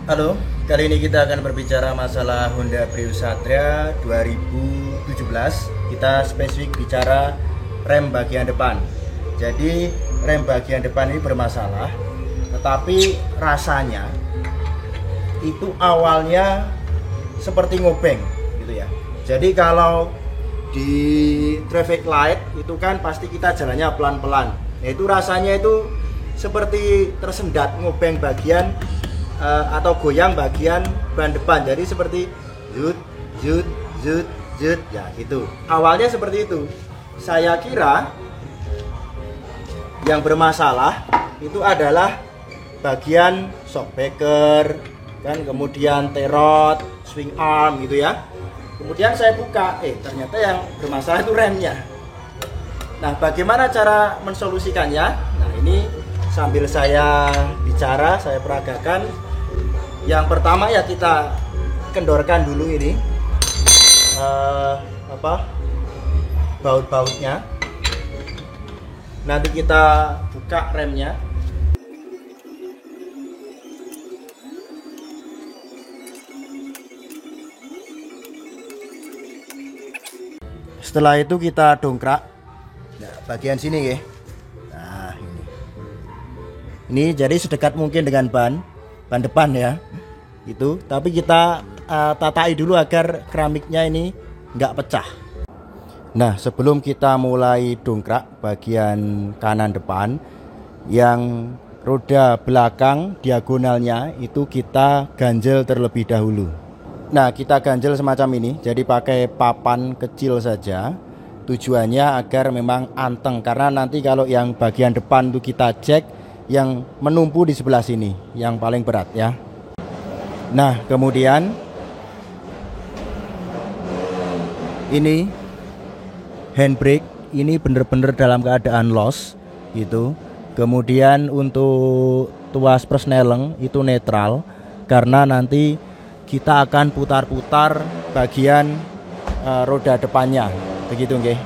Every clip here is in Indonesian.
Halo, kali ini kita akan berbicara masalah Honda Prius Satria 2017. Kita spesifik bicara rem bagian depan. Jadi rem bagian depan ini bermasalah, tetapi rasanya itu awalnya seperti ngobeng gitu ya. Jadi kalau di traffic light itu kan pasti kita jalannya pelan-pelan. Nah, itu rasanya itu seperti tersendat ngobeng bagian atau goyang bagian ban depan. Jadi seperti zut zut zut zut ya gitu. Awalnya seperti itu. Saya kira yang bermasalah itu adalah bagian shockbreaker kan, kemudian T-rod, swing arm gitu ya. Kemudian saya buka, ternyata yang bermasalah itu remnya. Nah, bagaimana cara mensolusikannya? Nah, ini sambil saya bicara, saya peragakan. Yang pertama ya kita kendorkan dulu ini baut-bautnya. Nanti kita buka remnya. Setelah itu kita dongkrak. Nah, bagian sini ya. Nah, ini jadi sedekat mungkin dengan ban depan ya. Itu, tapi kita tatai dulu agar keramiknya ini nggak pecah. Nah, sebelum kita mulai dongkrak bagian kanan depan, yang roda belakang diagonalnya itu kita ganjel terlebih dahulu. Nah, kita ganjel semacam ini, jadi pakai papan kecil saja. Tujuannya agar memang anteng, karena nanti kalau yang bagian depan itu kita cek, yang menumpu di sebelah sini, yang paling berat ya. Nah, kemudian ini handbrake ini bener-bener dalam keadaan loss gitu. Kemudian untuk tuas persneleng itu netral, karena nanti kita akan putar-putar bagian roda depannya begitu nggih.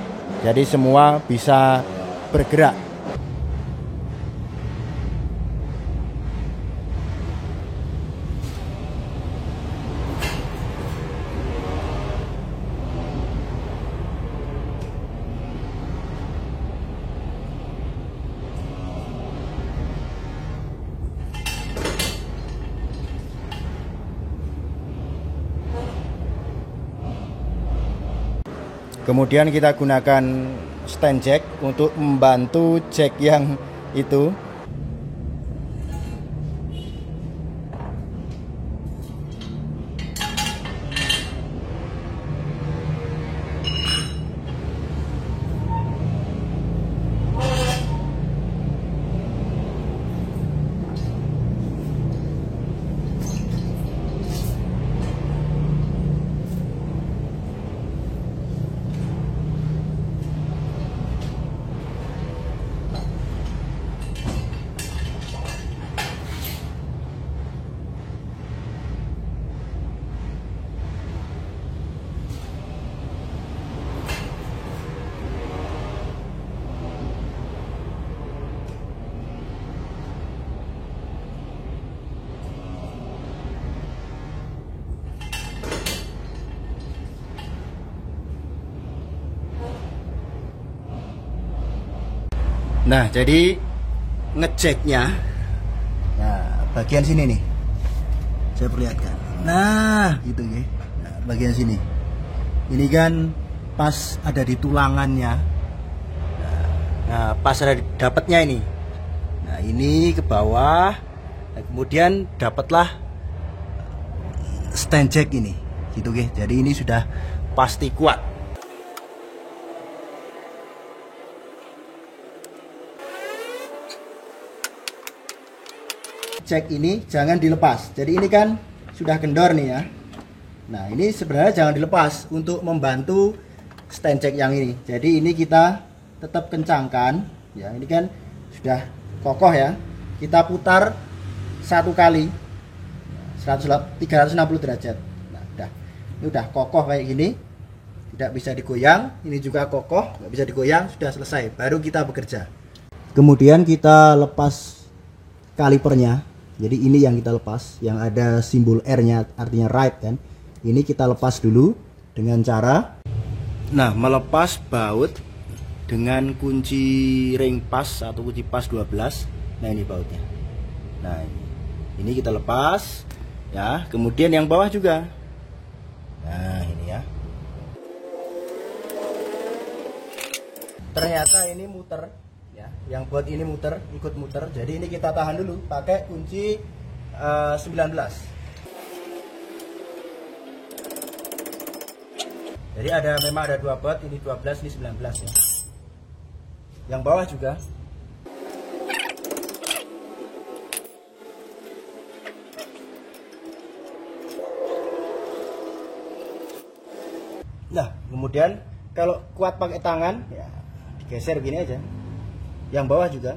Jadi semua bisa bergerak. Kemudian kita gunakan stand jack untuk membantu jack yang itu. Nah, jadi ngeceknya, nah bagian sini nih, saya perlihatkan. Nah, gitu ya. Nah, bagian sini, ini kan pas ada di tulangannya. Nah, pas ada dapatnya ini. Nah, ini ke bawah. Nah, kemudian dapatlah stand jack ini, gitu ya. Jadi ini sudah pasti kuat. Cek ini jangan dilepas. Jadi ini kan sudah kendor nih ya. Nah, ini sebenarnya jangan dilepas untuk membantu stand check yang ini. Jadi ini kita tetap kencangkan ya. Ini kan sudah kokoh ya. Kita putar satu kali 360 derajat. Nah, udah. Ini udah kokoh kayak gini. Tidak bisa digoyang. Ini juga kokoh, nggak bisa digoyang. Sudah selesai. Baru kita bekerja. Kemudian kita lepas kalipernya. Jadi ini yang kita lepas, yang ada simbol R-nya artinya right kan. Ini kita lepas dulu dengan cara melepas baut dengan kunci ring pas atau kunci pas 12. Nah, ini bautnya. Nah, ini kita lepas ya. Kemudian yang bawah juga. Nah, ini ya. Ternyata ini muter ya. Yang buat ini muter, ikut muter. Jadi ini kita tahan dulu pakai kunci 19. Jadi memang ada 2 baut, ini 12, ini 19 ya. Yang bawah juga. Nah, kemudian kalau kuat pakai tangan ya digeser begini aja. Yang bawah juga.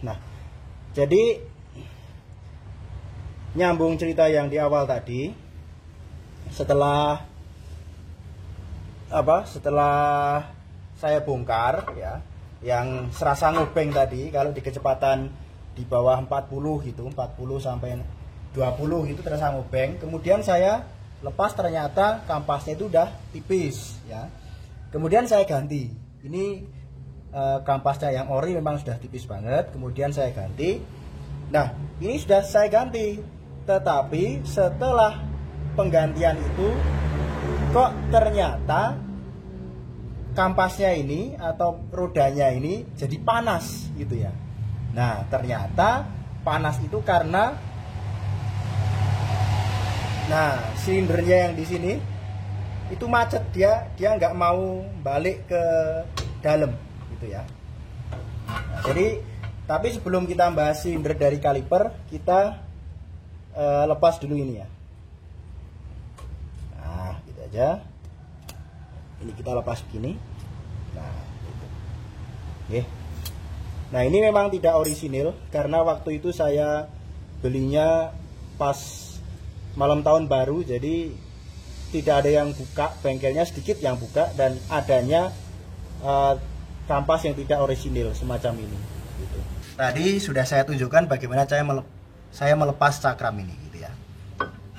Nah, jadi nyambung cerita yang di awal tadi, setelah saya bongkar ya, yang serasa ngobeng tadi, kalau di kecepatan di bawah 40 gitu, 40 sampai 20 itu terasa ngobeng. Kemudian saya lepas, ternyata kampasnya itu udah tipis ya. Kemudian saya ganti. Ini kampasnya yang ori memang sudah tipis banget. Kemudian saya ganti. Nah, ini sudah saya ganti. Tetapi setelah penggantian itu kok ternyata kampasnya ini atau rodanya ini jadi panas gitu ya. Nah, ternyata panas itu karena silindernya yang di sini itu macet, dia nggak mau balik ke dalam gitu ya. Nah, jadi tapi sebelum kita bahas silinder dari kaliper, kita lepas dulu ini ya. Nah, gitu aja. Ini kita lepas begini. Nah, gitu. Oke. Nah, ini memang tidak orisinil karena waktu itu saya belinya pas malam tahun baru, jadi tidak ada yang buka, bengkelnya sedikit yang buka, dan adanya kampas yang tidak orisinil semacam ini gitu. Tadi sudah saya tunjukkan bagaimana saya melepas cakram ini gitu ya.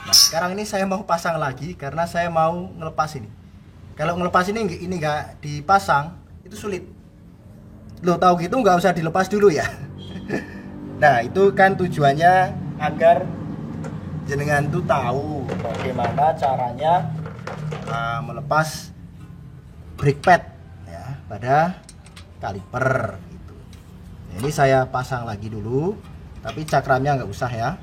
Nah, sekarang ini saya mau pasang lagi karena saya mau ngelepas ini. Kalau ngelepas ini nggak dipasang itu sulit. Lo tahu gitu, nggak usah dilepas dulu ya. Nah, itu kan tujuannya agar jenengan tuh tahu bagaimana caranya melepas brake pad ya pada kaliper gitu. Nah, ini saya pasang lagi dulu, tapi cakramnya nggak usah ya.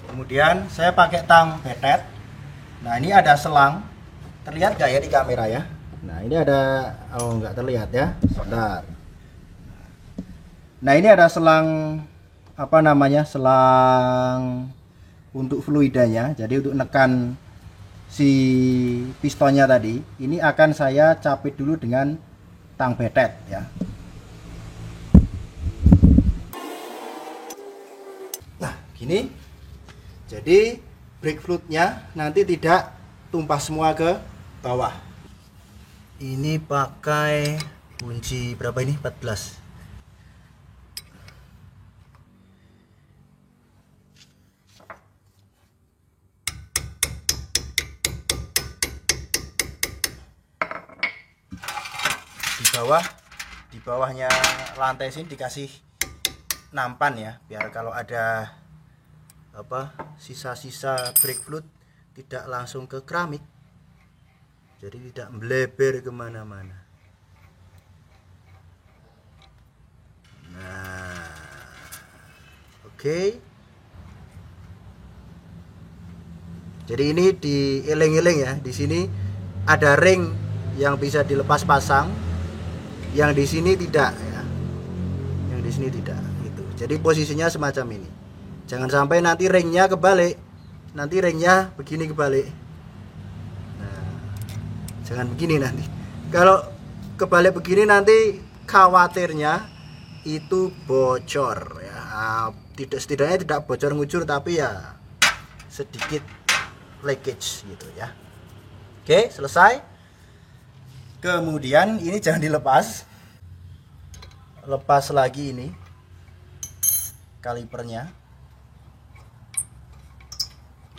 Kemudian saya pakai tang betet. Nah, ini ada selang, terlihat nggak ya di kamera ya? Nah, ini ada, oh nggak terlihat ya, sebentar. Nah, ini ada selang selang untuk fluidanya. Jadi untuk nekan si pistonnya tadi, ini akan saya capit dulu dengan tang betet ya. Nah, gini. Jadi brake fluidnya nanti tidak tumpah semua ke bawah. Ini pakai kunci berapa ini? 14. Di bawahnya lantai sini dikasih nampan ya, biar kalau ada sisa-sisa brake fluid tidak langsung ke keramik, jadi tidak melebar kemana-mana. Nah, oke. Jadi ini dieling-eling ya, di sini ada ring yang bisa dilepas pasang, yang di sini tidak ya, yang di sini tidak gitu. Jadi posisinya semacam ini. Jangan sampai nanti ringnya kebalik, nanti ringnya begini kebalik. Nah, jangan begini nanti. Kalau kebalik begini nanti khawatirnya itu bocor ya. Setidaknya tidak bocor ngucur, tapi ya sedikit leakage gitu ya. Oke, selesai. Kemudian ini jangan dilepas. Lepas lagi ini kalipernya.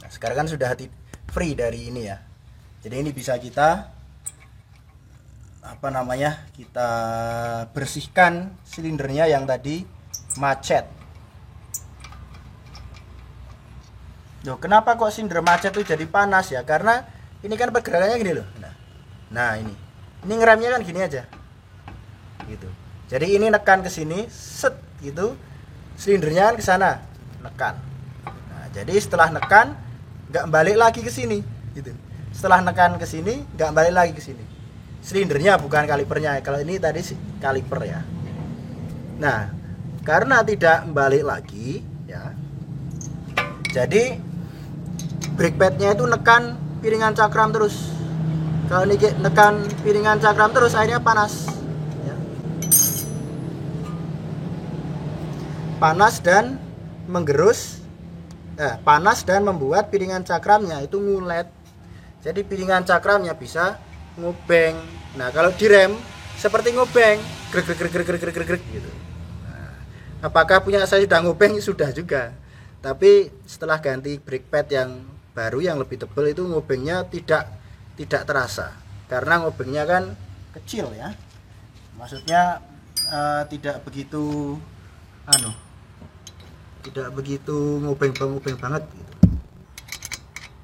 Nah, sekarang kan sudah free dari ini ya. Jadi ini bisa kita kita bersihkan silindernya yang tadi macet. Loh, kenapa kok silinder macet tuh jadi panas ya? Karena ini kan pergerakannya gini loh. Nah ini ngeremnya kan gini aja, gitu. Jadi ini nekan ke sini, set gitu, silindernya kan ke sana, nekan. Nah, jadi setelah nekan nggak balik lagi ke sini, gitu. Setelah nekan ke sini nggak balik lagi ke sini. Silindernya bukan kalipernya. Kalau ini tadi kaliper ya. Nah, karena tidak balik lagi ya, jadi brake padnya itu nekan piringan cakram terus. Kalau ini nekan piringan cakram terus, akhirnya panas ya. Panas dan menggerus, panas dan membuat piringan cakramnya itu ngulet. Jadi piringan cakramnya bisa ngobeng. Nah, kalau direm seperti ngobeng, grek gitu. Nah, apakah punya saya sudah ngobeng? Sudah juga. Tapi setelah ganti brake pad yang baru yang lebih tebal itu ngobengnya tidak terasa. Karena ngobengnya kan kecil ya. Maksudnya tidak begitu tidak begitu ngobeng banget gitu.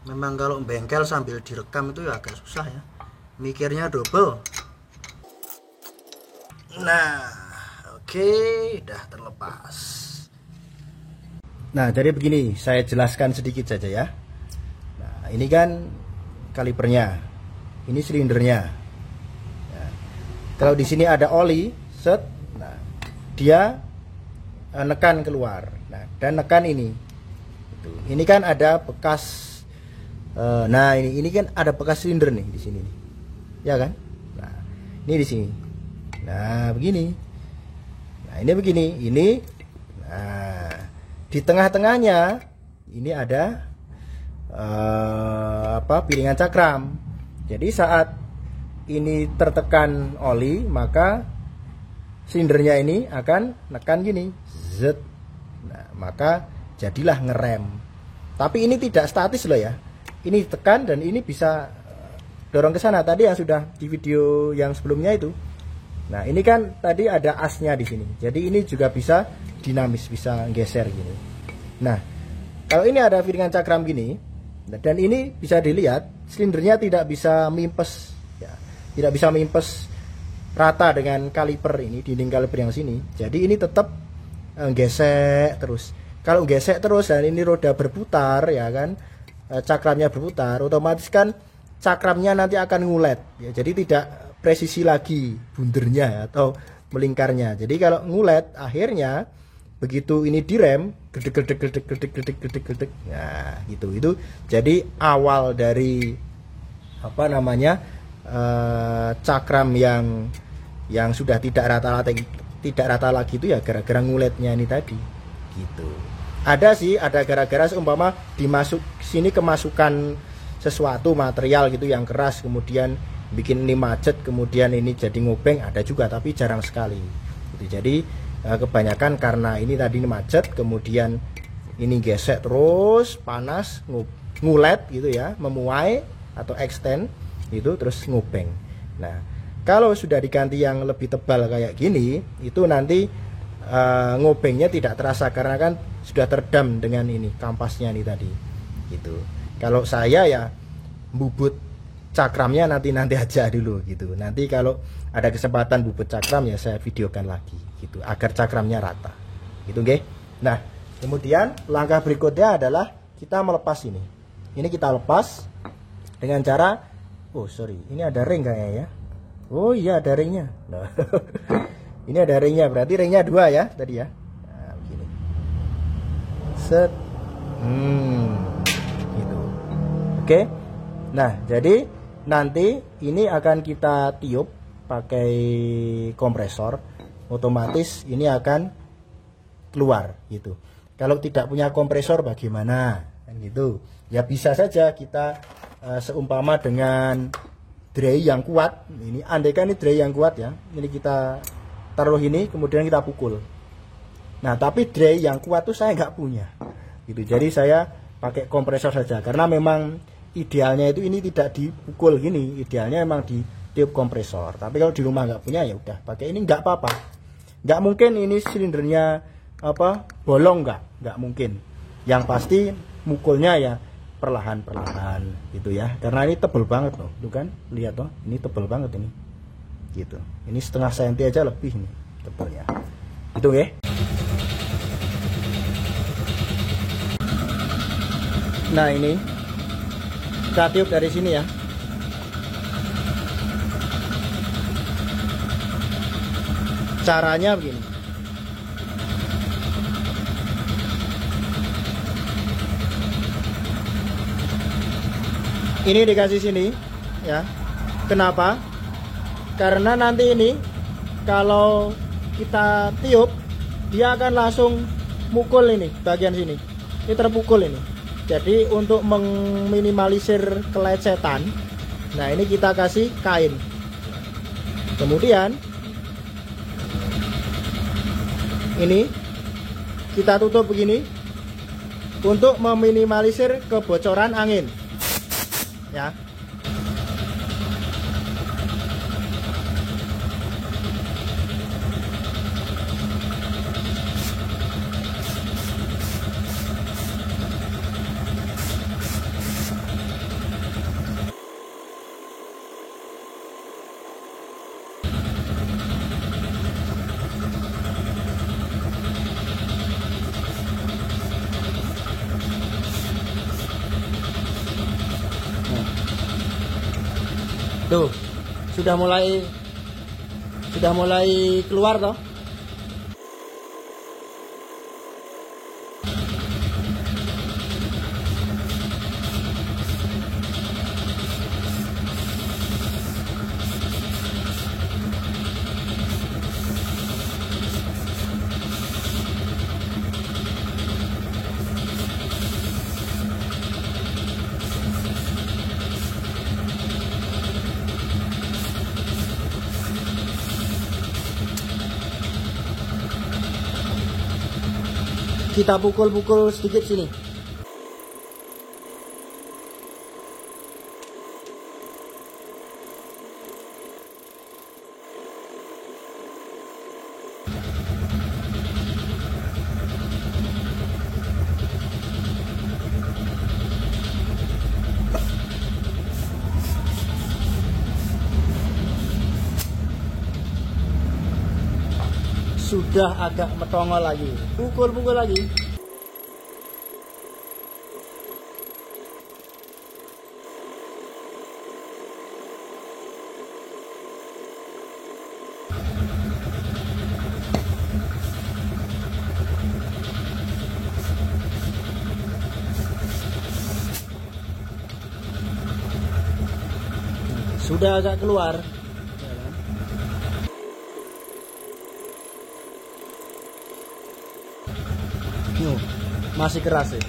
Memang kalau bengkel sambil direkam itu ya agak susah ya. Mikirnya double. Nah, oke, udah terlepas. Nah, jadi begini, saya jelaskan sedikit saja ya. Nah, ini kan kalipernya, ini silindernya. Nah, kalau di sini ada oli, set, nah, dia nekan keluar. Nah, dan nekan ini. Ini kan ada bekas. Nah, ini kan ada bekas silinder nih di sini nih. Ya kan? Nah, ini di sini. Nah, begini. Nah, ini begini. Ini. Nah, di tengah-tengahnya ini ada piringan cakram. Jadi saat ini tertekan oli, maka silindernya ini akan nekan gini. Zet. Nah, maka jadilah ngerem. Tapi ini tidak statis loh ya. Ini tekan dan ini bisa dorong ke sana. Tadi yang sudah di video yang sebelumnya itu. Nah, ini kan tadi ada asnya di sini. Jadi ini juga bisa dinamis, bisa geser gini. Nah, kalau ini ada piringan cakram gini, dan ini bisa dilihat silindernya tidak bisa mimpes ya. Tidak bisa mimpes rata dengan kaliper ini, dinding kaliper yang sini. Jadi ini tetap gesek terus. Kalau gesek terus dan ini roda berputar ya kan, cakramnya berputar, otomatis kan cakramnya nanti akan ngulet ya, jadi tidak presisi lagi bundernya atau melingkarnya. Jadi kalau ngulet akhirnya begitu ini direm gedek. Nah, gitu. Jadi awal dari cakram yang sudah tidak rata lagi itu ya gara-gara nguletnya ini tadi. Gitu. Ada gara-gara seumpama dimasuk sini kemasukan sesuatu material gitu yang keras, kemudian bikin ini macet, kemudian ini jadi ngobeng, ada juga tapi jarang sekali gitu. Jadi kebanyakan karena ini tadi ini macet, kemudian ini gesek terus, panas, ngulet gitu ya, memuai atau extend itu terus ngobeng. Nah, kalau sudah diganti yang lebih tebal kayak gini, itu nanti ngobengnya tidak terasa karena kan sudah teredam dengan ini kampasnya ini tadi gitu. Kalau saya ya bubut cakramnya nanti aja dulu gitu. Nanti kalau ada kesempatan bubut cakram ya saya videokan lagi gitu agar cakramnya rata. Gitu nggih. Nah, kemudian langkah berikutnya adalah kita melepas ini. Ini kita lepas dengan cara ini ada ring kayaknya ya. Oh iya ada ringnya. Nah, ini ada ringnya, berarti ringnya 2 ya tadi ya. Nah, begini. Set. Gitu. Oke. Nah, jadi nanti ini akan kita tiup pakai kompresor, otomatis ini akan keluar gitu. Kalau tidak punya kompresor bagaimana? Kan gitu. Ya bisa saja kita seumpama dengan dray yang kuat. Ini andaikan ini dray yang kuat ya. Ini kita taruh ini, kemudian kita pukul. Nah, tapi dray yang kuat tuh saya nggak punya. Gitu. Jadi saya pakai kompresor saja. Karena memang idealnya itu ini tidak dipukul gini. Idealnya memang di tiup kompresor. Tapi kalau di rumah nggak punya ya udah pakai ini, nggak apa-apa. Nggak mungkin ini silindernya bolong, nggak mungkin. Yang pasti mukulnya ya perlahan-perlahan gitu ya. Karena ini tebel banget loh, tuh kan, lihat loh, ini tebel banget ini. Gitu. Ini setengah senti aja lebih nih tebelnya. Itu ya. Nah, ini kita tiup dari sini ya. Caranya begini. Ini dikasih sini ya. Kenapa? Karena nanti ini kalau kita tiup, dia akan langsung mukul ini bagian sini. Ini terpukul ini. Jadi untuk meminimalisir kelecetan, nah ini kita kasih kain. Kemudian ini kita tutup begini untuk meminimalisir kebocoran angin ya. Tuh, sudah mulai keluar toh. Kita pukul-pukul sedikit sini. Sudah agak metongol lagi, pukul-pukul lagi. Sudah agak keluar. Masih keras ya.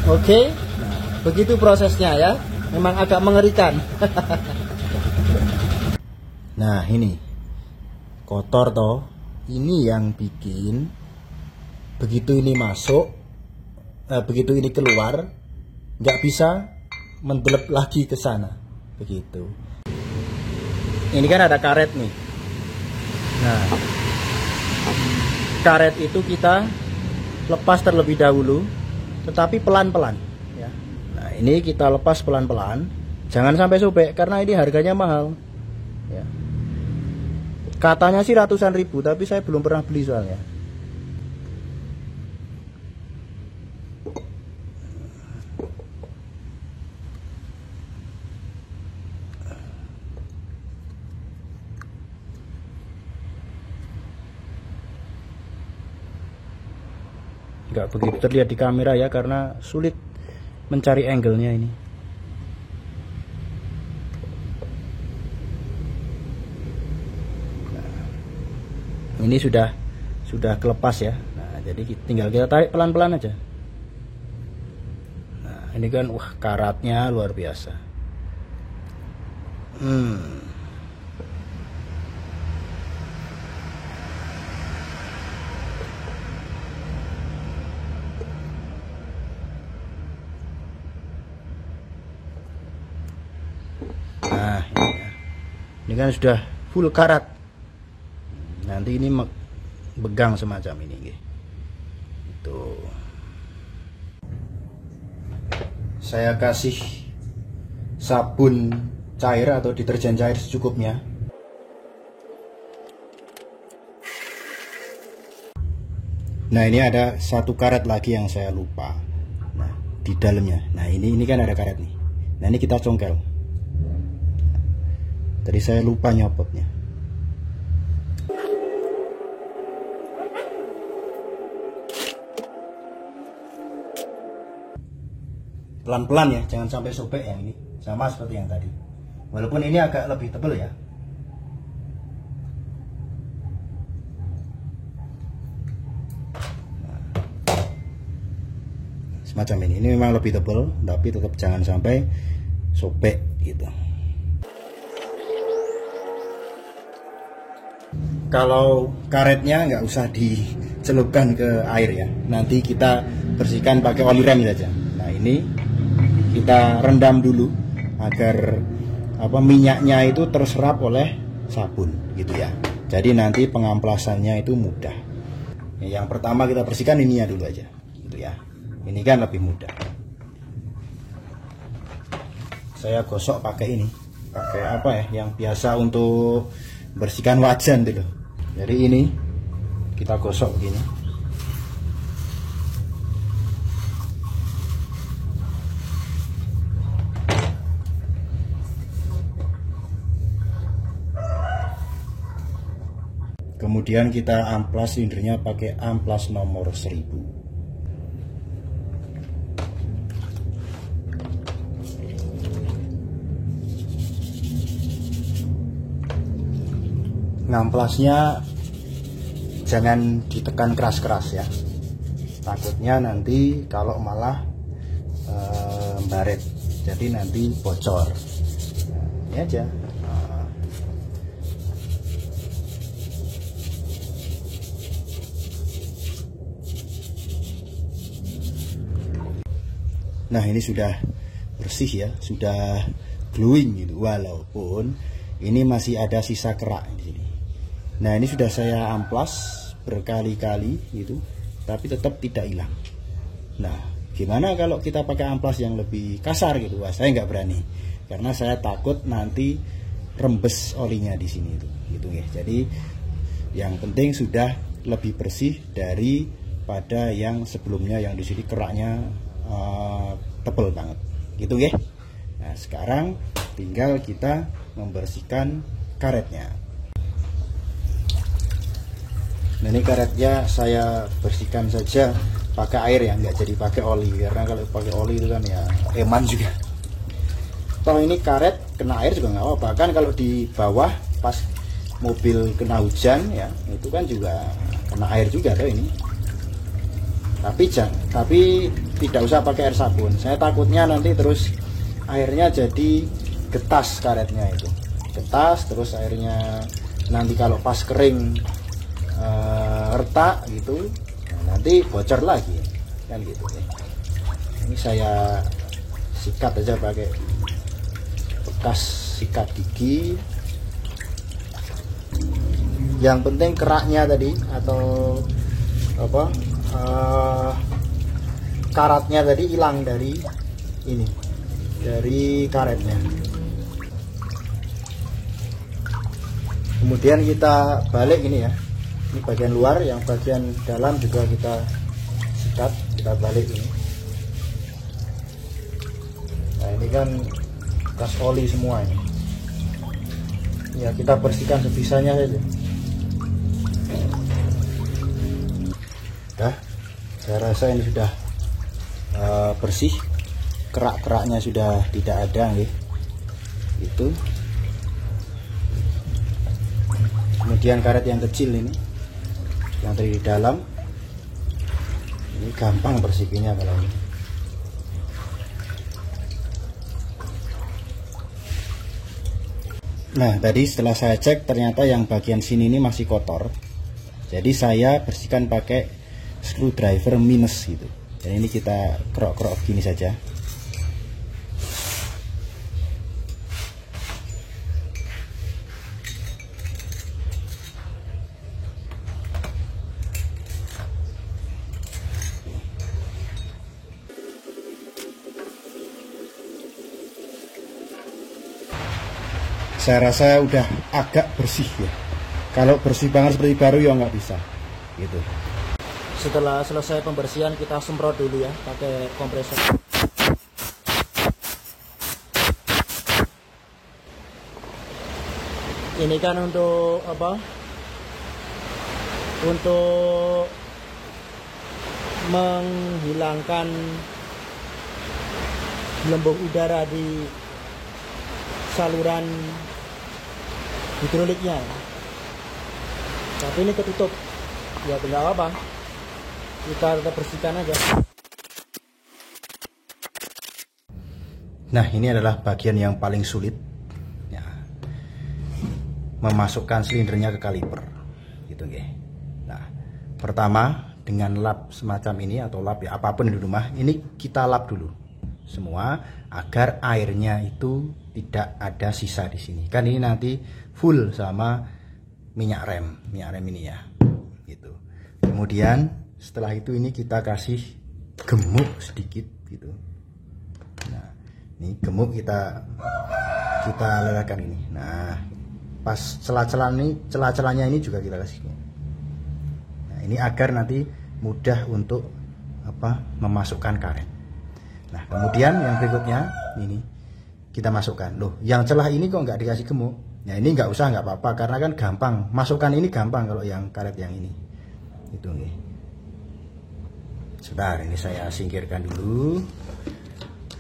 Oke, begitu prosesnya ya. Memang agak mengerikan. Nah, ini kotor toh. Ini yang bikin begitu ini masuk, begitu ini keluar, nggak bisa mendelep lagi ke sana, begitu. Ini kan ada karet nih. Nah, karet itu kita lepas terlebih dahulu, tetapi pelan-pelan. Ya. Nah, ini kita lepas pelan-pelan, jangan sampai sobek karena ini harganya mahal. Ya. Katanya sih ratusan ribu, tapi saya belum pernah beli soalnya. Nggak begitu terlihat di kamera ya, karena sulit mencari angle-nya ini. ini sudah kelepas ya. Nah, jadi tinggal kita tarik pelan-pelan aja. Nah, ini kan wah karatnya luar biasa. Nah, ini kan sudah full karat. Nanti ini begang semacam ini, itu. Saya kasih sabun cair atau deterjen cair secukupnya. Nah, ini ada satu karet lagi yang saya lupa. Nah, di dalamnya. Nah, ini kan ada karet nih. Nah, ini kita congkel. Tadi saya lupa nyopotnya. Pelan-pelan ya, jangan sampai sobek yang ini. Sama seperti yang tadi. Walaupun ini agak lebih tebal ya. Semacam ini. Ini memang lebih tebal, tapi tetap jangan sampai sobek gitu. Kalau karetnya nggak usah dicelupkan ke air ya. Nanti kita bersihkan pakai oli rem saja. Nah, ini kita rendam dulu agar minyaknya itu terserap oleh sabun gitu ya. Jadi nanti pengamplasannya itu mudah. Yang pertama kita bersihkan ininya dulu aja gitu ya. Ini kan lebih mudah. Saya gosok pakai ini. Pakai yang biasa untuk bersihkan wajan gitu loh. Jadi ini kita gosok begini. Kemudian kita amplas silindernya pakai amplas nomor 1000. Ngamplasnya jangan ditekan keras-keras ya, takutnya nanti kalau malah baret, jadi nanti bocor. Ini aja. Nah, ini sudah bersih ya, sudah glowing gitu, walaupun ini masih ada sisa kerak di sini. Nah, ini sudah saya amplas berkali-kali gitu, tapi tetap tidak hilang. Nah, gimana kalau kita pakai amplas yang lebih kasar gitu? Wah, saya nggak berani, karena saya takut nanti rembes olinya di sini itu, gitu ya. Jadi yang penting sudah lebih bersih daripada yang sebelumnya yang di sini keraknya tebel banget, gitu ya. Nah, sekarang tinggal kita membersihkan karetnya. Nah, ini karetnya saya bersihkan saja pakai air ya, nggak jadi pakai oli, karena kalau pakai oli itu kan ya eman juga. Toh ini karet kena air juga nggak apa-apa, kan kalau di bawah pas mobil kena hujan ya itu kan juga kena air juga tuh ini. Tapi tidak usah pakai air sabun. Saya takutnya nanti terus airnya jadi getas karetnya itu. Getas terus airnya nanti kalau pas kering retak gitu, nah, nanti bocor lagi kan gitu ya. Ini saya sikat aja pakai bekas sikat gigi. Yang penting keraknya tadi atau karatnya tadi hilang dari ini, dari karetnya. Kemudian kita balik ini ya, ini bagian luar, yang bagian dalam juga kita sikat, kita balik ini. Nah, ini kan bekas oli semua ini ya, kita bersihkan sebisanya saja. Dah, saya rasa ini sudah bersih, kerak-keraknya sudah tidak ada nih. Itu kemudian karet yang kecil ini yang dari dalam. Ini gampang bersihnya kalau ini. Nah, tadi setelah saya cek ternyata yang bagian sini ini masih kotor. Jadi saya bersihkan pakai screwdriver minus gitu. Dan ini kita kerok-kerok gini saja. Saya rasa udah agak bersih ya. Kalau bersih banget seperti baru ya nggak bisa gitu. Setelah selesai pembersihan kita semprot dulu ya pakai kompresor. Ini kan untuk apa? Untuk menghilangkan gelembung udara di saluran hidroliknya. Tapi ini ketutup. Ya tidak apa-apa. Kita tetap bersihkan aja. Nah, ini adalah bagian yang paling sulit. Ya. Memasukkan silindernya ke kaliper. Gitu, nggih. Nah, pertama dengan lap semacam ini atau lap ya apapun di rumah, ini kita lap dulu semua agar airnya itu tidak ada sisa di sini. Kan ini nanti full sama minyak rem ini ya. Gitu. Kemudian setelah itu ini kita kasih gemuk sedikit gitu. Nah, ini gemuk kita lelehkan ini. Nah, pas celah-celahnya ini juga kita kasih. Nah, ini agar nanti mudah untuk memasukkan karet. Nah, kemudian yang berikutnya ini kita masukkan. Loh, yang celah ini kok nggak dikasih gemuk? Ya ini nggak usah, nggak apa-apa karena kan gampang. Masukkan ini gampang kalau yang karet yang ini. Itu nih. Sebentar, ini saya singkirkan dulu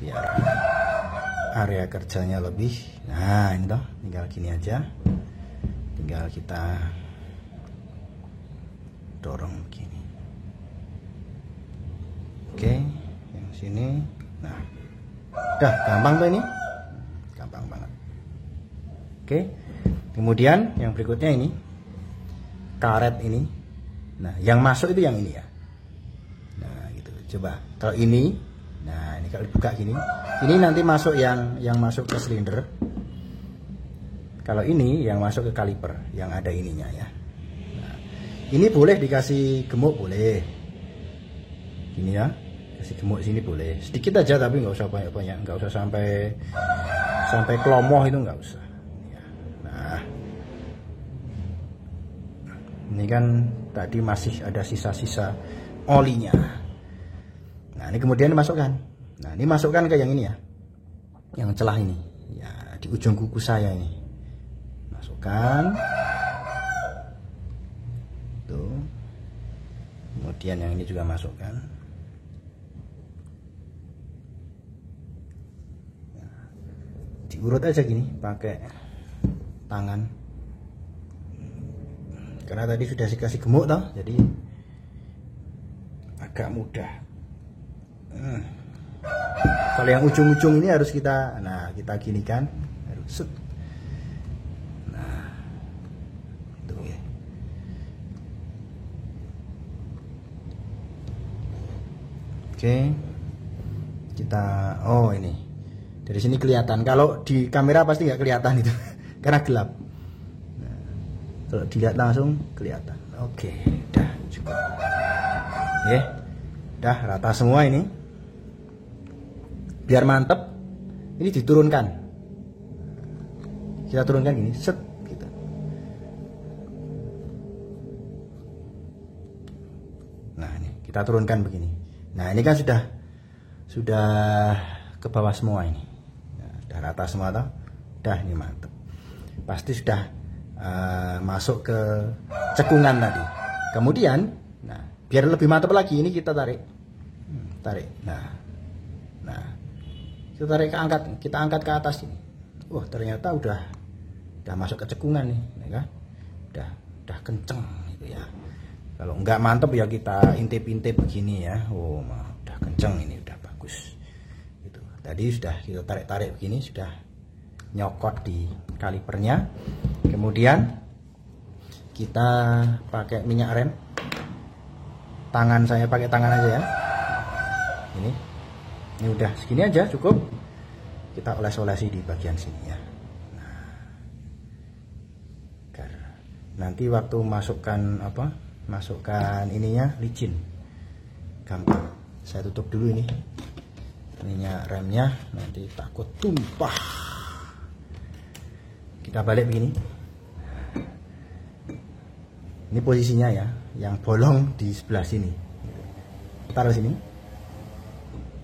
biar area kerjanya lebih. Nah, ini toh, tinggal gini aja. Tinggal kita dorong begini. Oke, yang sini. Nah, udah gampang tuh ini. Gampang banget. Oke. Kemudian yang berikutnya ini karet ini. Nah, yang masuk itu yang ini ya. Nah, gitu. Coba. Kalau ini, nah ini kalau dibuka gini, ini nanti masuk yang masuk ke silinder. Kalau ini yang masuk ke kaliper, yang ada ininya ya. Nah, ini boleh dikasih gemuk boleh. Ini ya. Kasih gemuk sini boleh. Sedikit aja tapi nggak usah banyak-banyak, nggak usah sampai kelomoh itu nggak usah. Nah, ini kan tadi masih ada sisa-sisa olinya. Nah, ini kemudian dimasukkan. Nah, ini masukkan ke yang ini ya, yang celah ini, ya di ujung kuku saya ini. Masukkan. Tuh. Kemudian yang ini juga masukkan. Nah, diurut aja gini, pakai tangan. Karena tadi sudah dikasih gemuk toh, jadi agak mudah. Kalau yang ujung-ujung ini harus kita gini kan, harus set. Nah, itu ya. Oke, kita ini dari sini kelihatan. Kalau di kamera pasti nggak kelihatan itu, karena gelap. Kalau dilihat langsung kelihatan. Oke, udah cukup. Oke, udah rata semua ini. Biar mantep, ini diturunkan. Kita turunkan gini, set gitu. Nah, ini kita turunkan begini. Nah, ini kan sudah ke bawah semua ini. Nah, sudah rata semua toh. Udah ini mantep. Pasti sudah masuk ke cekungan tadi. Kemudian, nah, biar lebih mantap lagi ini kita tarik. Nah, kita angkat ke atas ini. Wah, ternyata udah masuk ke cekungan nih, ya kan? Udah kenceng gitu ya. Kalau nggak mantep ya kita intip-intip begini ya. Oh, udah kenceng ini, udah bagus. Itu. Tadi sudah kita tarik-tarik begini, sudah nyokot di kalipernya. Kemudian kita pakai minyak rem. Tangan saya pakai tangan aja ya. Ini udah segini aja cukup. Kita oles-olesi di bagian sini ya. Nanti waktu masukkan ininya licin, gampang. Saya tutup dulu ini minyak remnya, nanti takut tumpah. Kita balik begini. Ini posisinya ya, yang bolong di sebelah sini. Taruh sini.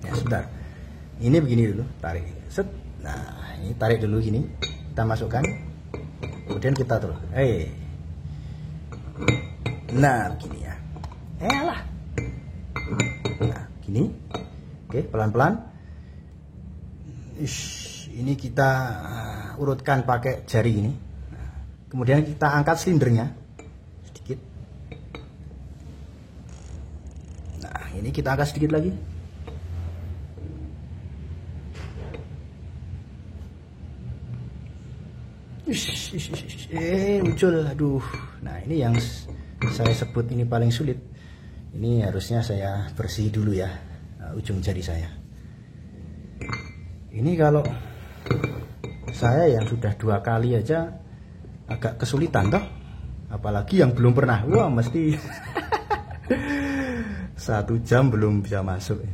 Ya sebentar. Ini begini dulu, tarik. Set. Nah, ini tarik dulu gini. Kita masukkan. Kemudian kita terus. Nah, begini ya. Nah, gini. Oke, pelan-pelan. Ini kita urutkan pakai jari ini. Kemudian kita angkat silindernya sedikit. Nah, ini kita angkat sedikit lagi. Muncul. Aduh. Nah, ini yang saya sebut ini paling sulit. Ini harusnya saya bersih dulu ya, ujung jari saya. Ini kalau saya yang sudah 2 kali aja agak kesulitan toh, apalagi yang belum pernah. Wah, mesti 1 jam belum bisa masuk.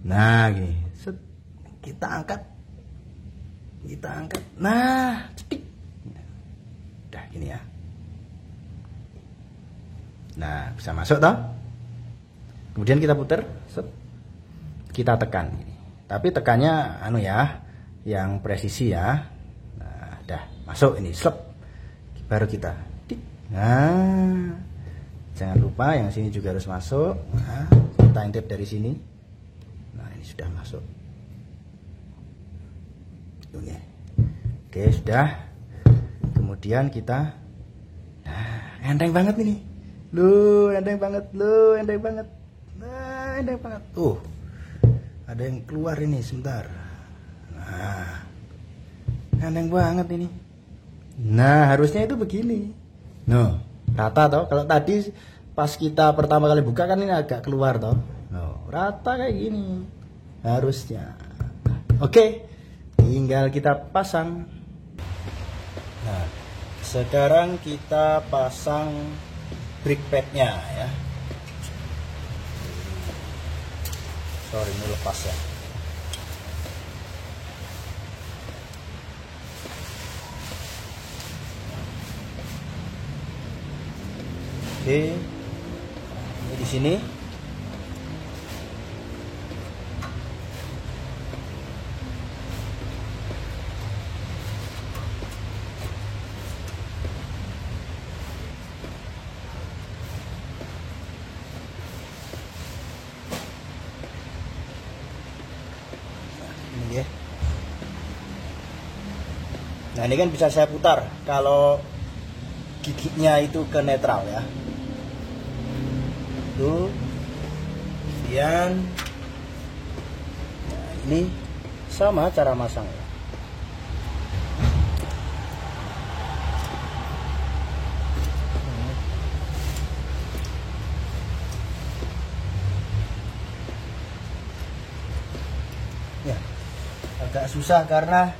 Nah, gini. Set. Kita angkat. Nah, cetik. Udah gini ya. Nah, bisa masuk toh. Kemudian kita putar, set. Kita tekan gini. Tapi tekannya yang presisi ya. Nah, udah masuk ini, slep. Baru kita tik. Nah, jangan lupa yang sini juga harus masuk. Nah, kita intip dari sini. Nah, ini sudah masuk. Oke. Oke, sudah. Kemudian kita, enteng banget ini. Enteng banget. Nah, enteng banget. Ada yang keluar ini sebentar. Nah, enteng banget ini. Nah, harusnya itu begini. Rata toh. Kalau tadi pas kita pertama kali buka kan ini agak keluar toh. Rata kayak gini. Harusnya. Oke. Tinggal kita pasang. Nah, sekarang kita pasang brake padnya ya. Sorry, ini lepas ya. Oke, ini di sini. Nah, ini kan bisa saya putar kalau giginya itu ke netral ya. Tuh. Kemudian ini sama cara masang ya. Ya, agak susah karena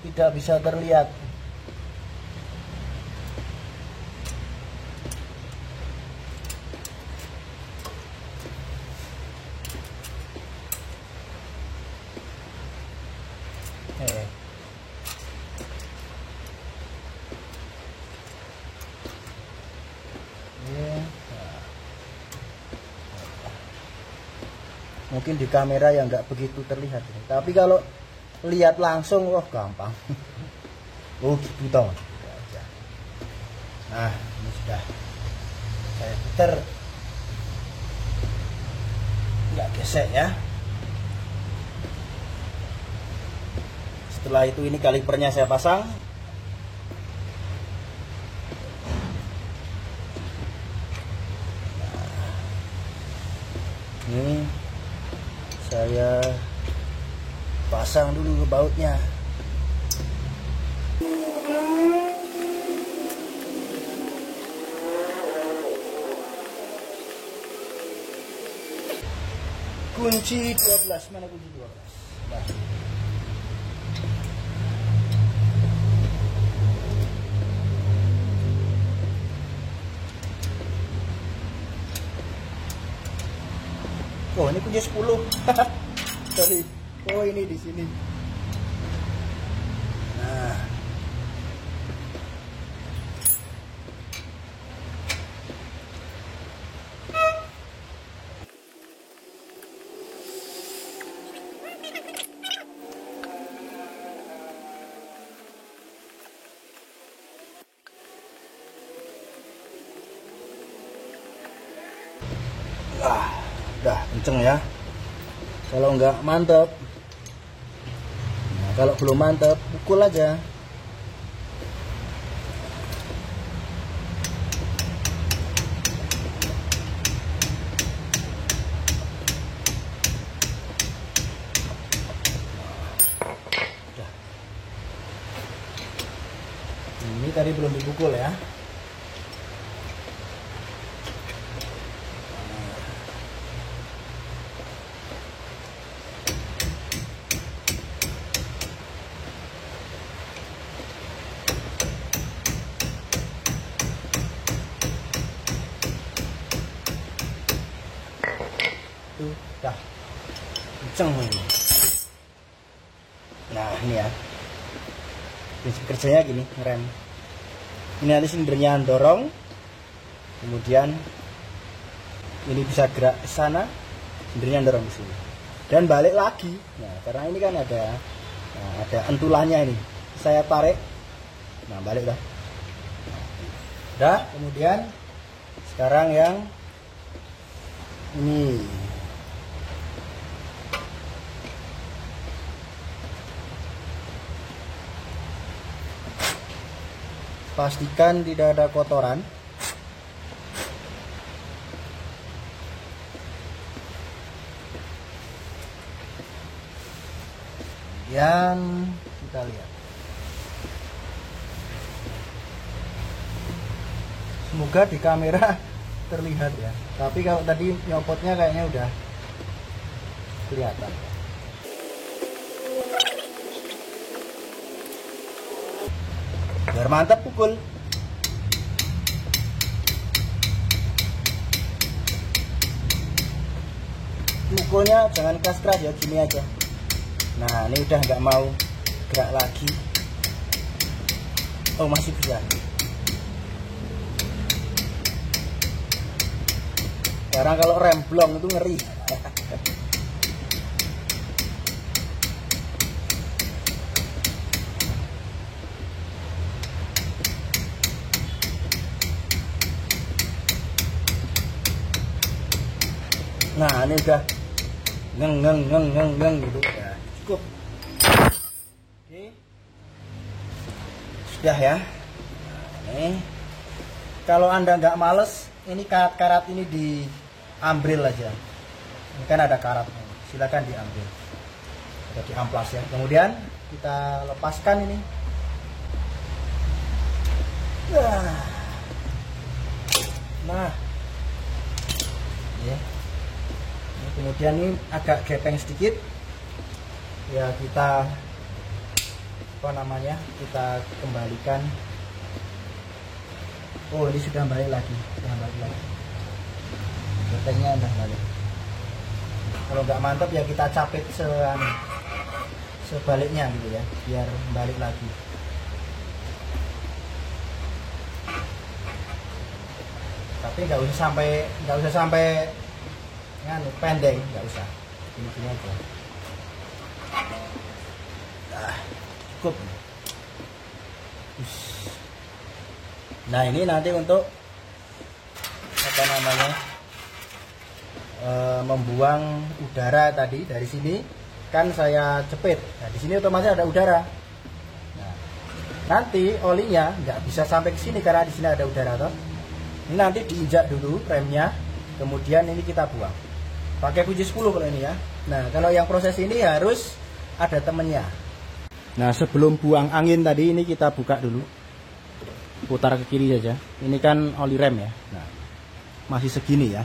tidak bisa terlihat. Mungkin di kamera yang nggak begitu terlihat, tapi kalau lihat langsung, wah gampang. Gitu toh. Nah, ini sudah saya putar, nggak gesek ya. Setelah itu ini kalipernya saya pasang. Nah, Ini saya pasang dulu ke bautnya. Kunci 12, mana kunci 12? Nah. Oh, ini kunci 10. Sorry. Oh, ini di sini. Nah. Udah kenceng ya. Kalau nggak mantep, nah, kalau belum mantep pukul aja. Udah. Ini tadi belum dipukul ya. Dah kenceng ini. Nah ini ya, prinsip kerjanya gini, ngerem ini nanti sendernya dorong, kemudian ini bisa gerak ke sana, sendernya dorong ke sini dan balik lagi. Nah karena ini kan ada entulannya ini, saya tarik, nah balik dah. Kemudian sekarang yang ini. Pastikan tidak ada kotoran. Kemudian kita lihat. Semoga di kamera terlihat ya. Tapi kalau tadi nyopotnya kayaknya udah kelihatan. Biar mantap pukul. Mukulnya jangan keras-keras ya, gini aja. Nah ini udah nggak mau gerak lagi. Oh masih bisa. Sekarang kalau rem blong itu ngeri. Nah ini udah ngeng gitu ya, cukup. Oke, sudah ya. Nah, ini kalau anda nggak males, ini karat-karat ini diambil aja. Ini kan ada karat, silakan diambil. Ada di amplas ya. Kemudian kita lepaskan ini. Nah, ya. Kemudian ini agak gepeng sedikit ya, kita kita kembalikan. Oh ini sudah balik lagi, gepengnya udah balik. Kalau nggak mantap ya kita capit sebaliknya gitu ya, biar balik lagi. Tapi nggak usah sampai pendek, nggak usah, gini aja. Cukup. Nah ini nanti untuk membuang udara tadi dari sini kan saya jepit. Nah di sini otomatis ada udara. Nah, nanti olinya nggak bisa sampai ke sini karena di sini ada udara toh. Ini nanti diinjak dulu remnya, kemudian ini kita buang. Pakai kunci 10 kalau ini ya. Nah, kalau yang proses ini harus ada temennya. Nah, sebelum buang angin tadi ini kita buka dulu. Putar ke kiri saja. Ini kan oli rem ya. Nah, masih segini ya.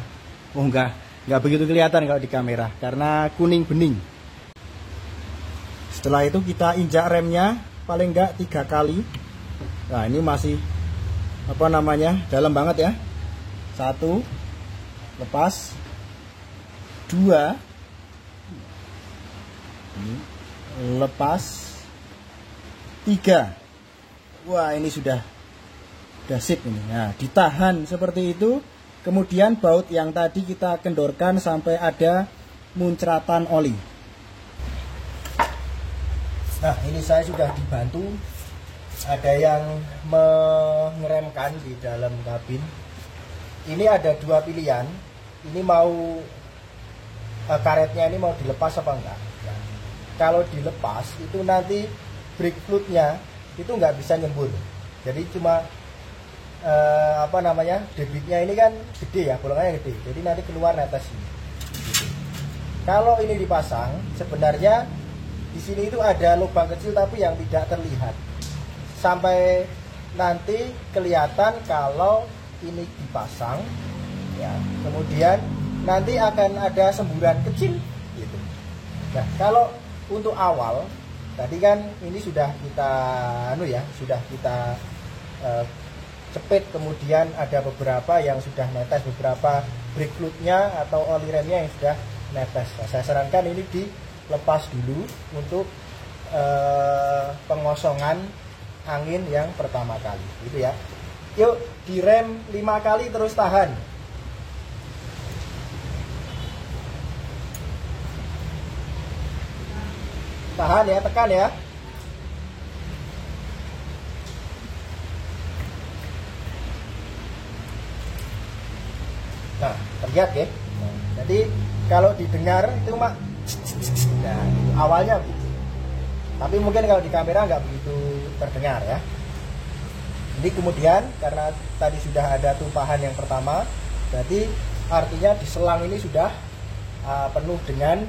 Oh enggak begitu kelihatan kalau di kamera karena kuning bening. Setelah itu kita injak remnya paling enggak 3 kali. Nah, ini masih apa namanya? Dalam banget ya. 1 lepas 2 lepas 3. Wah, ini sudah sip ini. Nah, ditahan seperti itu. Kemudian baut yang tadi kita kendorkan sampai ada muncratan oli. Nah, ini saya sudah dibantu. Ada yang mengeremkan di dalam kabin. Ini ada 2 pilihan. Ini mau karetnya ini mau dilepas apa enggak? Ya. Kalau dilepas itu nanti brake fluidnya itu nggak bisa nyembur. Jadi cuma debitnya ini kan gede ya, bolongannya gede. Jadi nanti keluar netes ini. Gitu. Kalau ini dipasang, sebenarnya di sini itu ada lubang kecil tapi yang tidak terlihat. Sampai nanti kelihatan kalau ini dipasang, ya. Kemudian nanti akan ada semburan kecil, gitu. Nah, kalau untuk awal, tadi kan ini sudah kita, sudah kita cepit, kemudian ada beberapa yang sudah netes, beberapa brake fluidnya atau oli remnya yang sudah netes. Nah, saya sarankan ini dilepas dulu untuk pengosongan angin yang pertama kali, gitu ya. Yuk, direm 5 kali terus tahan. Tahan ya, tekan ya. Nah, terlihat ya. Jadi kalau didengar itu mak, nah, awalnya begitu. Tapi mungkin kalau di kamera nggak begitu terdengar ya. Ini kemudian karena tadi sudah ada tumpahan yang pertama, berarti artinya di selang ini sudah penuh dengan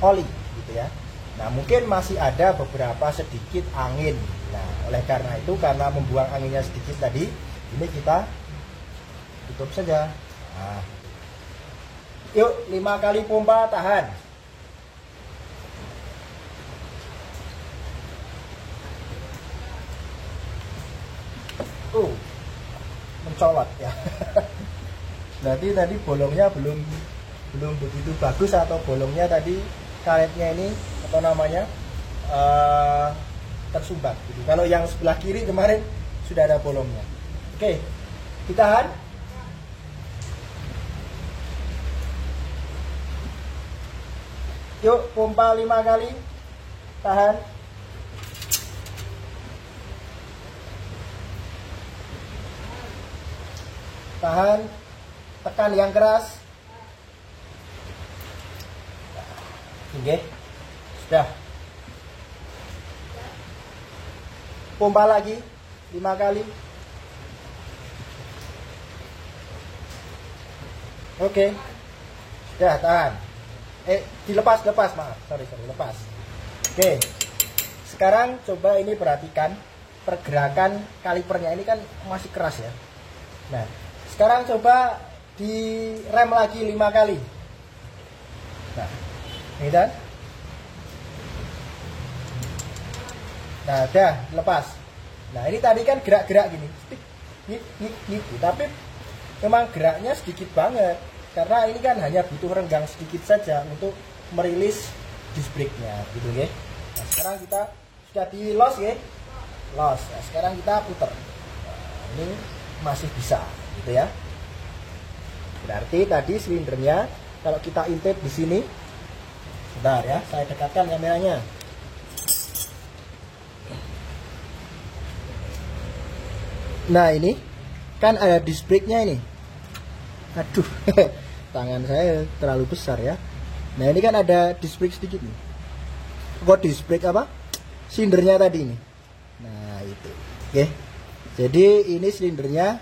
oli, gitu ya. Nah, mungkin masih ada beberapa sedikit angin. Nah, oleh karena itu, karena membuang anginnya sedikit tadi, ini kita tutup saja. Nah. Yuk, 5 kali pompa, tahan. Mencolot ya. Berarti tadi bolongnya belum begitu bagus, atau bolongnya tadi karetnya ini tersumbat gitu. Kalau yang sebelah kiri kemarin sudah ada bolongnya. Oke, ditahan. Yuk, pompa 5 kali, tahan. Tahan, tekan yang keras. Oke, sudah. Pompa lagi 5 kali. Oke, sudah, tahan. Dilepas, maaf, sorry, lepas. Oke, sekarang coba ini perhatikan pergerakan kalipernya, ini kan masih keras ya. Nah, sekarang coba direm lagi 5 kali. Nah, ini kan. Nah, udah lepas. Nah, ini tadi kan gerak-gerak gini, gitu. Tapi memang geraknya sedikit banget, karena ini kan hanya butuh renggang sedikit saja untuk merilis disc brake-nya, gitu ya. Nah, sekarang kita sudah di los ya, los. Nah, sekarang kita putar. Nah, ini masih bisa, gitu ya. Berarti tadi silindernya kalau kita intip di sini, sebentar ya, saya dekatkan kameranya. Nah, ini kan ada disc brake-nya ini. Aduh, tangan saya terlalu besar ya. Nah, ini kan ada disc brake sedikit nih. Kok disc brake apa? Silindernya tadi ini. Nah, itu. Oke. Jadi ini silindernya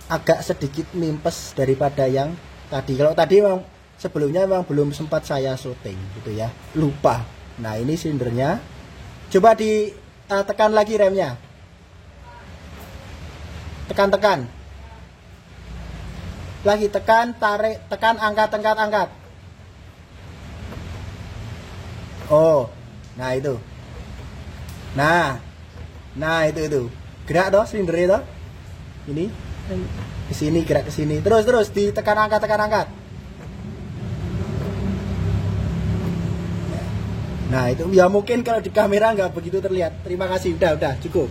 agak sedikit mimpes daripada yang tadi. Kalau tadi memang sebelumnya memang belum sempat saya syuting gitu ya, lupa. Nah ini silindernya, coba ditekan lagi remnya, tekan lagi, tekan, tarik, tekan, angkat. Oh, nah itu, nah itu gerak toh silindernya toh, ini ke sini, gerak ke sini, terus ditekan, angkat. Nah itu ya mungkin kalau di kamera nggak begitu terlihat. Terima kasih, udah cukup.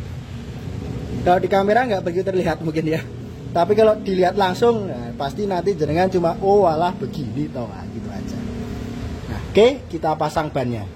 Kalau di kamera nggak begitu terlihat mungkin ya. Tapi kalau dilihat langsung, nah, pasti nanti jenengan cuma oh alah begini toh, nah, gitu aja. Nah, oke, kita pasang bannya.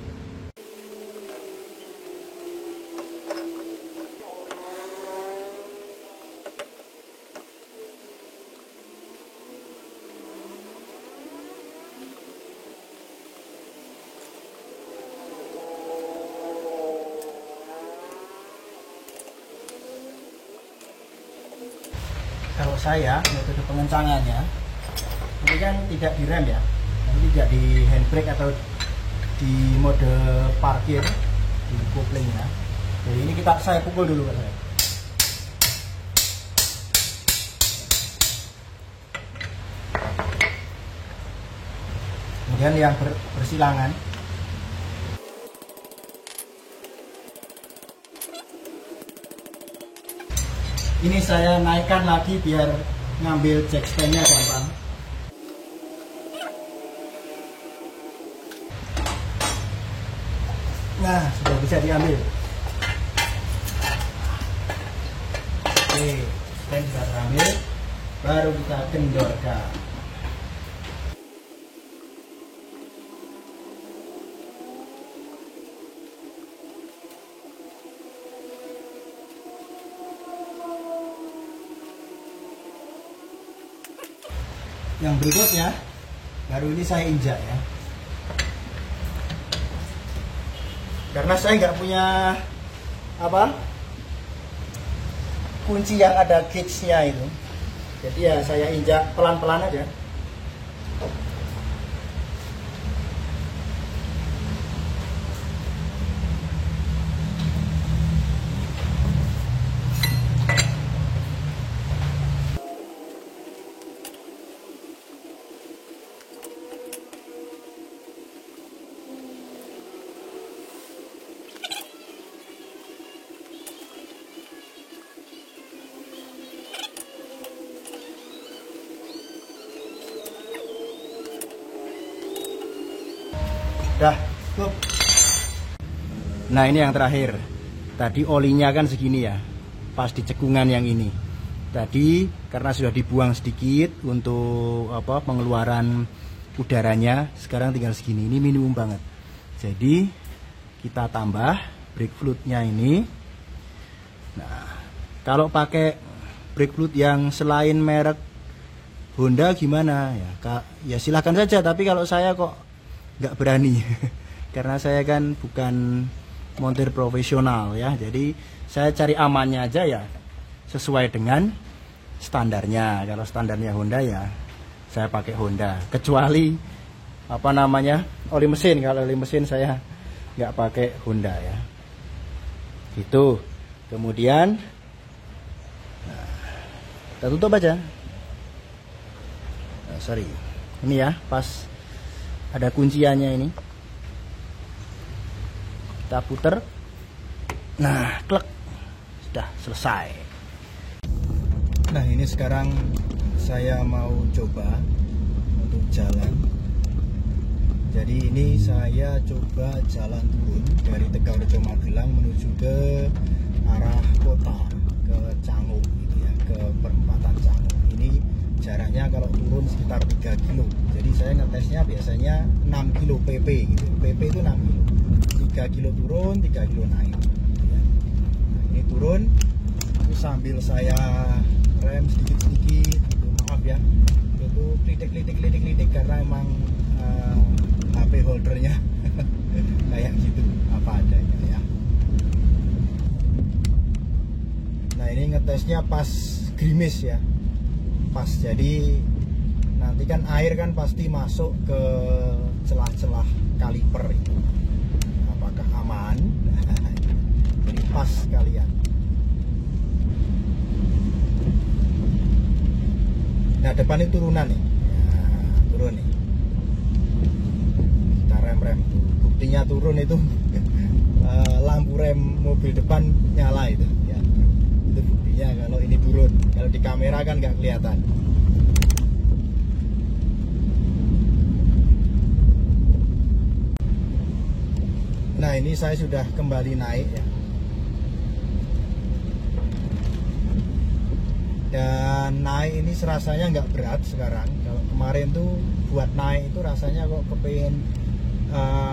Kalau saya metode pengencangannya ini kan tidak direm ya, ini tidak di handbrake atau di mode parkir di couplingnya. Jadi ini saya pukul dulu Pak saya. Kemudian yang bersilangan ini saya naikkan lagi biar ngambil jack stand-nya gampang. Nah, sudah bisa diambil. Oke, stand bisa terambil, baru kita kendorkan. Yang berikutnya baru ini saya injak ya, karena saya nggak punya kunci yang ada gauge-nya itu, jadi ya saya injak pelan-pelan aja. Dah, cukup. Nah ini yang terakhir. Tadi olinya kan segini ya, pas di cekungan yang ini. Tadi karena sudah dibuang sedikit untuk pengeluaran udaranya, sekarang tinggal segini. Ini minimum banget. Jadi kita tambah brake fluidnya ini. Nah, kalau pakai brake fluid yang selain merek Honda gimana ya? Ya silahkan saja. Tapi kalau saya kok nggak berani karena saya kan bukan montir profesional ya, jadi saya cari amannya aja ya, sesuai dengan standarnya. Kalau standarnya Honda ya saya pakai Honda, kecuali oli mesin. Kalau oli mesin saya nggak pakai Honda ya, gitu. Kemudian kita tutup aja. Sorry, ini ya pas ada kunciannya ini, kita puter, nah klek, sudah selesai. Nah ini sekarang saya mau coba untuk jalan. Jadi ini saya coba jalan turun dari Tegalrejo Magelang menuju ke arah kota, ke Canggu gitu ya, ke perempatan Canggu. Ini jaraknya kalau turun sekitar 3 kilo. Jadi saya ngetesnya biasanya 6 kilo PP gitu. PP itu 6 kilo. 3 kilo turun, 3 kilo naik. Ya. Nah, ini turun, itu sambil saya rem sedikit-sedikit. Gitu. Maaf ya, itu klitik karena emang HP holdernya kayak gitu, apa adanya ya. Nah ini ngetesnya pas gerimis ya. Pas, jadi nanti kan air kan pasti masuk ke celah-celah kaliper itu. Apakah aman? Jadi pas kalian. Nah, depan ini turunan nih. Ya, turun nih. Kita rem-rem. Buktinya turun itu lampu rem mobil depan nyala itu. Ya, itu buktinya kalau ini turun. Kalau di kamera kan nggak kelihatan. Nah, ini saya sudah kembali naik ya. Dan naik ini serasanya nggak berat sekarang. Kalau kemarin tuh buat naik itu rasanya kok kepengen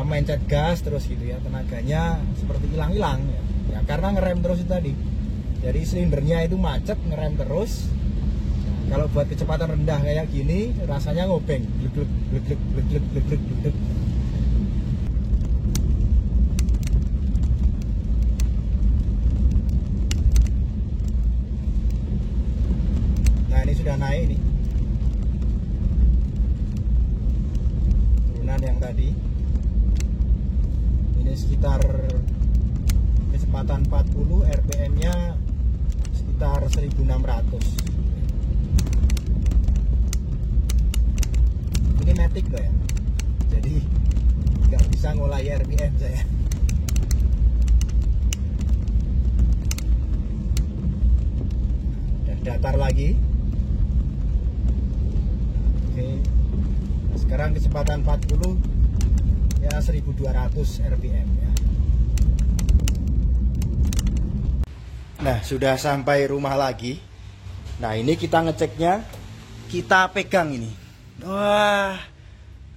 mencet gas terus gitu ya, tenaganya seperti hilang-hilang ya. Ya karena ngerem terus itu tadi. Jadi silindernya itu macet, ngerem terus. Nah, kalau buat kecepatan rendah kayak gini rasanya ngobeng, glek glek glek glek glek glek glek glek. Nah, ini sudah naik nih. Turunan yang tadi. Ini sekitar kecepatan 40, RPM-nya sekitar 1600. Ini matic loh ya. Jadi nggak bisa ngulai RPM saya. Dan datar lagi. Oke. Nah, sekarang kecepatan 40 ya 1200 RPM ya. Nah, sudah sampai rumah lagi. Nah, ini kita ngeceknya, kita pegang ini. Wah,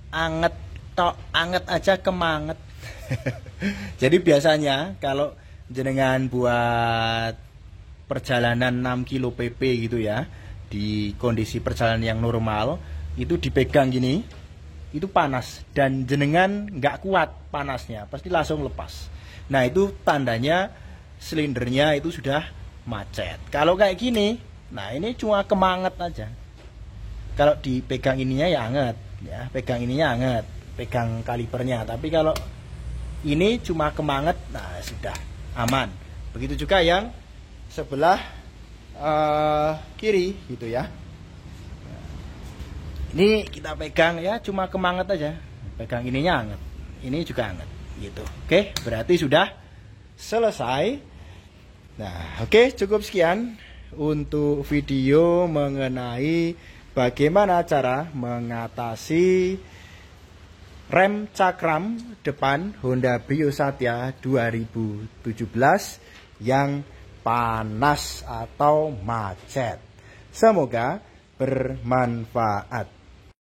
anget tok, anget aja kemanget. Jadi biasanya kalau jenengan buat perjalanan 6 kilo pp gitu ya, di kondisi perjalanan yang normal, itu dipegang gini, itu panas dan jenengan nggak kuat panasnya, pasti langsung lepas. Nah, itu tandanya silindernya itu sudah macet. Kalau kayak gini, nah ini cuma kemanget aja. Kalau dipegang ininya ya anget, ya pegang ininya anget, pegang kalipernya. Tapi kalau ini cuma kemanget, nah sudah aman. Begitu juga yang sebelah kiri gitu ya. Ini kita pegang ya cuma kemanget aja, pegang ininya anget, ini juga anget gitu. Oke, berarti sudah selesai. Nah, oke, cukup sekian untuk video mengenai bagaimana cara mengatasi rem cakram depan Honda Brio Satya 2017 yang panas atau macet. Semoga bermanfaat.